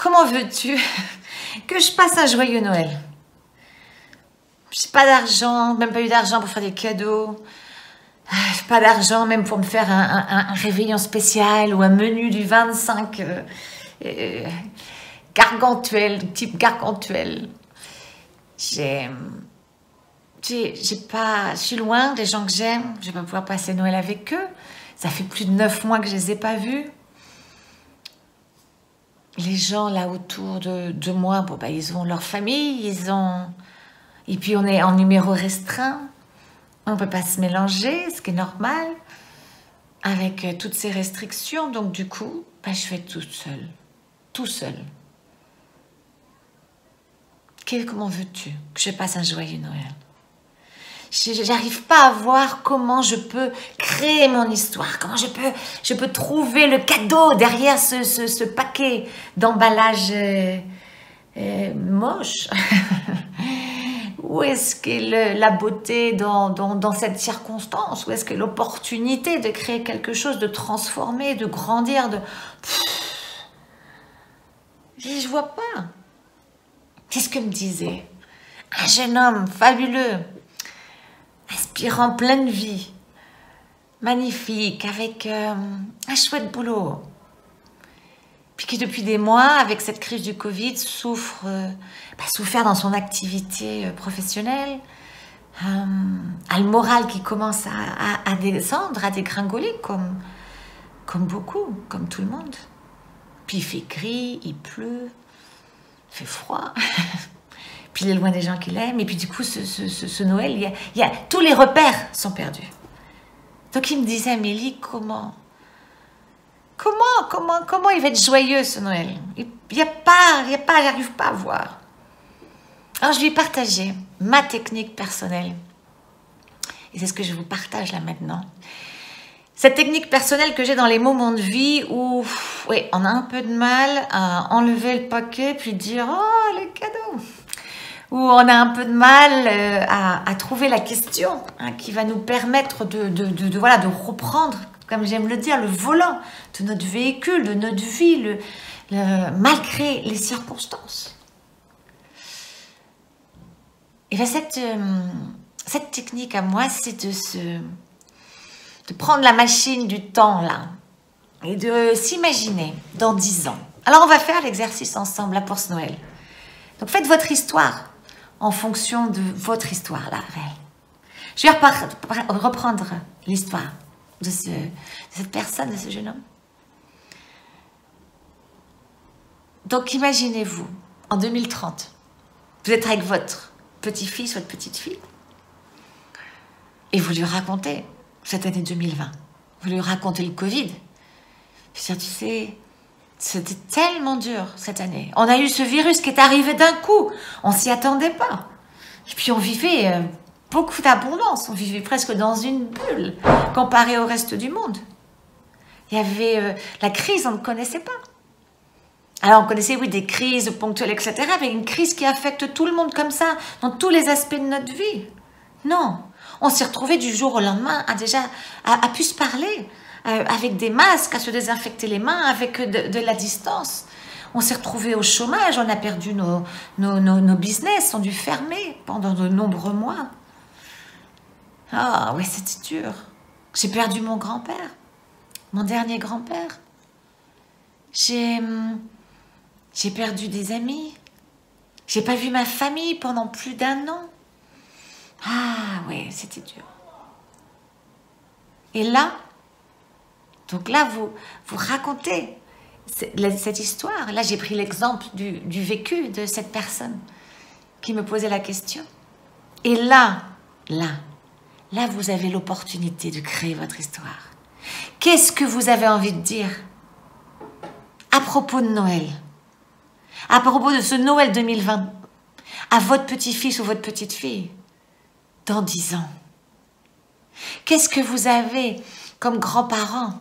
Comment veux-tu que je passe un joyeux Noël? J'ai pas d'argent, même pas eu d'argent pour faire des cadeaux. J'ai pas d'argent même pour me faire un réveillon spécial ou un menu du 25 gargantuel, type gargantuel. Je suis loin des gens que j'aime, je vais pas pouvoir passer Noël avec eux. Ça fait plus de 9 mois que je les ai pas vus. Les gens là autour de moi, bon, bah, ils ont leur famille, et puis on est en numéro restreint. On ne peut pas se mélanger, ce qui est normal, avec toutes ces restrictions. Donc du coup, bah, je fais toute seule. Tout seul. Comment veux-tu que je passe un joyeux Noël? J'arrive pas à voir comment je peux créer mon histoire, comment je peux trouver le cadeau derrière ce paquet d'emballage moche. Où est-ce qu'est la beauté dans cette circonstance? Où est-ce que l'opportunité de créer quelque chose, de transformer, de grandir, Je vois pas. C'est ce que me disait un jeune homme fabuleux, inspirant, plein de vie, magnifique, avec un chouette boulot. Puis qui depuis des mois, avec cette crise du Covid, souffert dans son activité professionnelle, a le moral qui commence à descendre, à dégringoler, comme beaucoup, comme tout le monde. Puis il fait gris, il pleut, il fait froid. Puis il est loin des gens qu'il aime. Et puis du coup, ce Noël, tous les repères sont perdus. Donc il me disait, Amélie, comment il va être joyeux ce Noël? J'arrive pas à voir. Alors je lui ai partagé ma technique personnelle. Et c'est ce que je vous partage là maintenant. Cette technique personnelle que j'ai dans les moments de vie où on a un peu de mal à enlever le paquet puis dire « Oh, les cadeaux !» Où on a un peu de mal à trouver la question qui va nous permettre de reprendre, comme j'aime le dire, le volant de notre véhicule, de notre vie, malgré les circonstances. Et bien cette technique à moi, c'est de prendre la machine du temps là et de s'imaginer dans 10 ans. Alors on va faire l'exercice ensemble là pour ce Noël. Donc faites votre histoire en fonction de votre histoire là. Je vais reprendre l'histoire de cette personne, de ce jeune homme. Donc imaginez-vous, en 2030, vous êtes avec votre petit-fils, votre petite-fille, et vous lui racontez cette année 2020. Vous lui racontez le Covid. Tu sais, c'était tellement dur cette année. On a eu ce virus qui est arrivé d'un coup. On s'y attendait pas. Et puis on vivait beaucoup d'abondance. On vivait presque dans une bulle comparé au reste du monde. Il y avait la crise, on ne connaissait pas. Alors on connaissait, oui, des crises ponctuelles, etc. Mais une crise qui affecte tout le monde comme ça, dans tous les aspects de notre vie. Non. On s'est retrouvés du jour au lendemain à pu se parler, avec des masques, à se désinfecter les mains, avec de la distance. On s'est retrouvés au chômage, on a perdu nos business, on a dû fermer pendant de nombreux mois. Ah oui, c'était dur. J'ai perdu mon grand-père, mon dernier grand-père. J'ai perdu des amis. J'ai pas vu ma famille pendant plus d'1 an. Ah ouais, c'était dur. Et là, donc là, vous racontez cette histoire. Là, j'ai pris l'exemple du vécu de cette personne qui me posait la question. Et là, vous avez l'opportunité de créer votre histoire. Qu'est-ce que vous avez envie de dire à propos de Noël? À propos de ce Noël 2020, à votre petit-fils ou votre petite-fille? Dans 10 ans. Qu'est-ce que vous avez comme grands-parents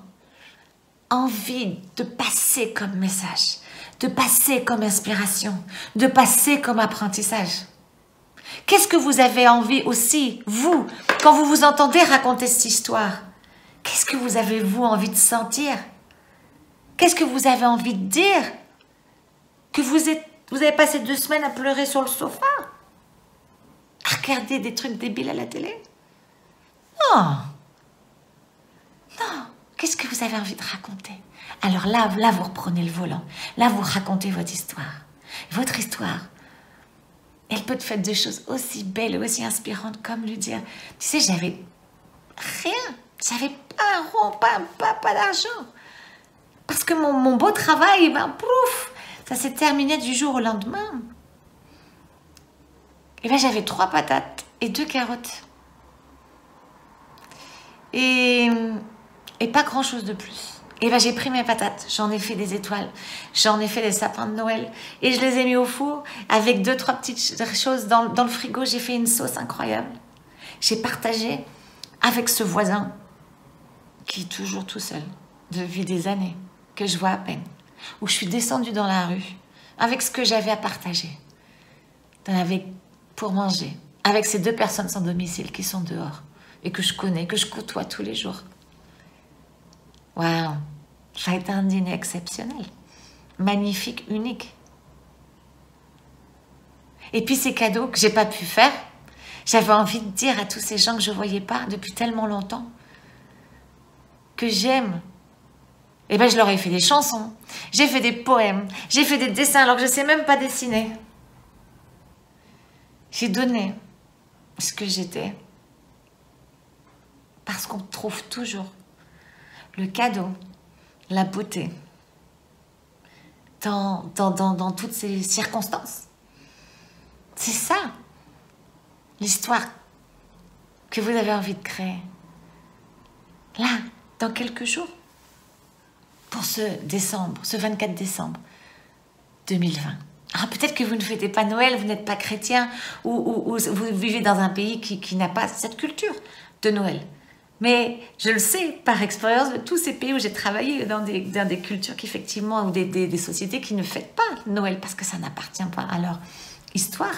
envie de passer comme message, de passer comme inspiration, de passer comme apprentissage? Qu'est-ce que vous avez envie aussi, vous, quand vous vous entendez raconter cette histoire? Qu'est-ce que vous avez, vous, envie de sentir? Qu'est-ce que vous avez envie de dire? Que vous avez passé 2 semaines à pleurer sur le sofa, à regarder des trucs débiles à la télé? Non. Non. Qu'est-ce que vous avez envie de raconter? Alors là, vous reprenez le volant. Là, vous racontez votre histoire. Votre histoire, elle peut te faire des choses aussi belles et aussi inspirantes comme lui dire, tu sais, j'avais rien. J'avais pas un rond, pas d'argent. Parce que mon beau travail, ben, pouf, ça s'est terminé du jour au lendemain. Et ben, j'avais 3 patates et 2 carottes. Et pas grand-chose de plus. Et ben, j'ai pris mes patates, j'en ai fait des étoiles, j'en ai fait des sapins de Noël, et je les ai mis au four avec 2-3 petites choses dans le frigo. J'ai fait une sauce incroyable. J'ai partagé avec ce voisin qui est toujours tout seul depuis des années, que je vois à peine, où je suis descendue dans la rue avec ce que j'avais à partager, pour manger, avec ces 2 personnes sans domicile qui sont dehors et que je connais, que je côtoie tous les jours. Waouh, ça a été un dîner exceptionnel, magnifique, unique. Et puis ces cadeaux que j'ai pas pu faire, j'avais envie de dire à tous ces gens que je voyais pas depuis tellement longtemps, que j'aime. Et ben je leur ai fait des chansons, j'ai fait des poèmes, j'ai fait des dessins alors que je sais même pas dessiner. J'ai donné ce que j'étais, parce qu'on trouve toujours le cadeau, la beauté, dans toutes ces circonstances. C'est ça, l'histoire que vous avez envie de créer. Là, dans quelques jours, pour ce 24 décembre 2020. Alors peut-être que vous ne fêtez pas Noël, vous n'êtes pas chrétien, ou vous vivez dans un pays qui n'a pas cette culture de Noël. Mais je le sais par expérience de tous ces pays où j'ai travaillé, dans des cultures qu'effectivement, ou des sociétés qui ne fêtent pas Noël parce que ça n'appartient pas à leur histoire.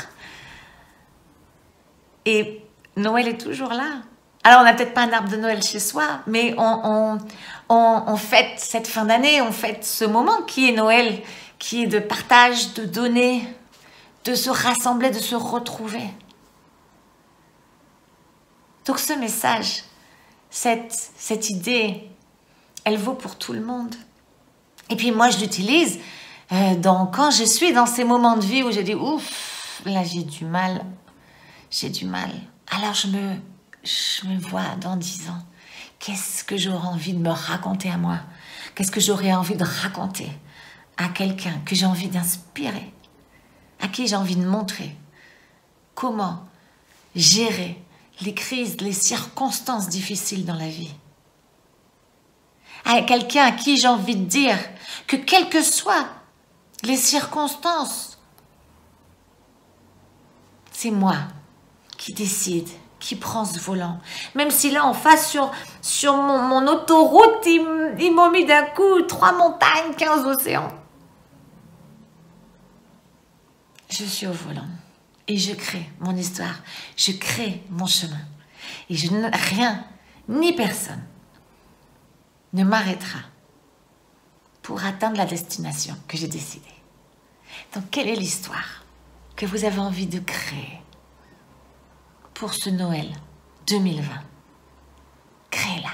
Et Noël est toujours là. Alors on n'a peut-être pas un arbre de Noël chez soi, mais on fête cette fin d'année, on fête ce moment qui est Noël, qui est de partage, de donner, de se rassembler, de se retrouver. Donc ce message, cette idée, elle vaut pour tout le monde. Et puis moi, je l'utilise quand je suis dans ces moments de vie où je dis, ouf, là j'ai du mal. Alors je me vois dans 10 ans. Qu'est-ce que j'aurais envie de me raconter à moi? Qu'est-ce que j'aurais envie de raconter à quelqu'un que j'ai envie d'inspirer? À qui j'ai envie de montrer comment gérer les crises, les circonstances difficiles dans la vie. À quelqu'un à qui j'ai envie de dire que quelles que soient les circonstances, c'est moi qui décide, qui prend ce volant. Même si là en face sur mon autoroute, ils m'ont mis d'un coup 3 montagnes, 15 océans. Je suis au volant. Et je crée mon histoire, je crée mon chemin. Et rien, ni personne, ne m'arrêtera pour atteindre la destination que j'ai décidée. Donc, quelle est l'histoire que vous avez envie de créer pour ce Noël 2020? Créez-la.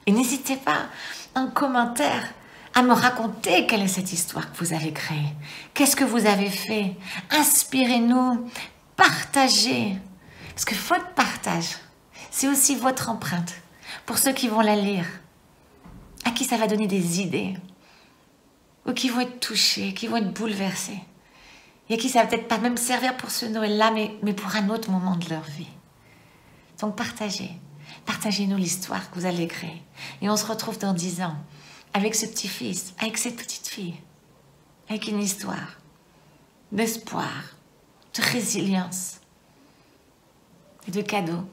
Et n'hésitez pas, en commentaire, à me raconter quelle est cette histoire que vous avez créée. Qu'est-ce que vous avez fait? Inspirez-nous, partagez. Parce que votre partage, c'est aussi votre empreinte pour ceux qui vont la lire, à qui ça va donner des idées, ou qui vont être touchés, qui vont être bouleversés, et à qui ça va peut-être pas même servir pour ce Noël-là, mais pour un autre moment de leur vie. Donc partagez-nous l'histoire que vous allez créer. Et on se retrouve dans 10 ans. Avec ce petit-fils, avec cette petite-fille, avec une histoire d'espoir, de résilience et de cadeaux